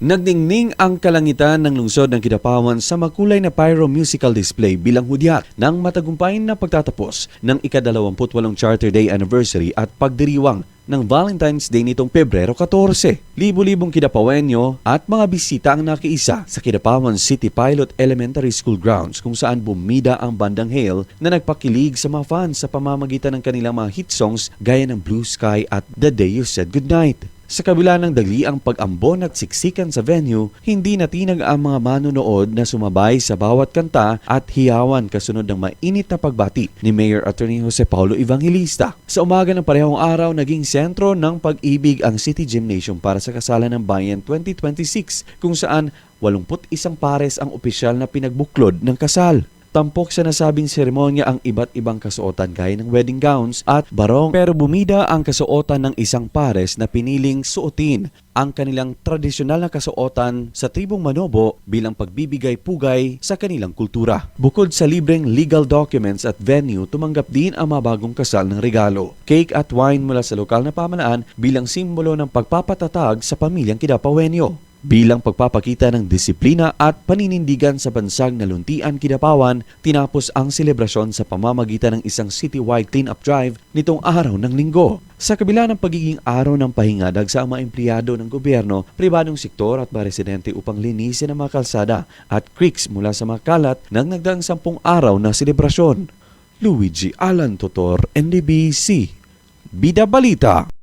Nagdingning ang kalangitan ng lungsod ng Kidapawan sa makulay na pyro musical display bilang hudyat ng matagumpay na pagtatapos ng ika-28 Charter Day anniversary at pagdiriwang ng Valentine's Day nitong Pebrero 14. Libo-libong Kidapawenyo at mga bisita ang nakiisa sa Kidapawan City Pilot Elementary School grounds kung saan bumida ang bandang Hail na nagpakilig sa mga fans sa pamamagitan ng kanilang mga hit songs gaya ng Blue Sky at The Day You Said Goodnight. Sa kabila ng dagliang pag-ambon at siksikan sa venue, hindi natinag ang mga manonood na sumabay sa bawat kanta at hiyawan kasunod ng mainit na pagbati ni Mayor Attorney Jose Paulo Evangelista. Sa umaga ng parehong araw, naging sentro ng pag-ibig ang City Gymnasium para sa Kasalan ng Bayan 2026 kung saan 81 pares ang opisyal na pinagbuklod ng kasal. Tampok sa nasabing seremonya ang iba't ibang kasuotan gaya ng wedding gowns at barong, pero bumida ang kasuotan ng isang pares na piniling suotin ang kanilang tradisyonal na kasuotan sa tribong Manobo bilang pagbibigay-pugay sa kanilang kultura. Bukod sa libreng legal documents at venue, tumanggap din ang mga bagong kasal ng regalo, cake at wine mula sa lokal na pamahalaan bilang simbolo ng pagpapatatag sa pamilyang Kidapawenyo. Bilang pagpapakita ng disiplina at paninindigan sa bansag na Luntian, Kidapawan, tinapos ang selebrasyon sa pamamagitan ng isang citywide clean-up drive nitong araw ng Linggo. Sa kabila ng pagiging araw ng pahinga, dagsa ang mga empleyado ng gobyerno, pribadong sektor at mga residente upang linisin ang mga kalsada at creeks mula sa mga kalat ng nagdaang 10 araw na selebrasyon. Luigi Alan Totor, NDBC, Bida Balita.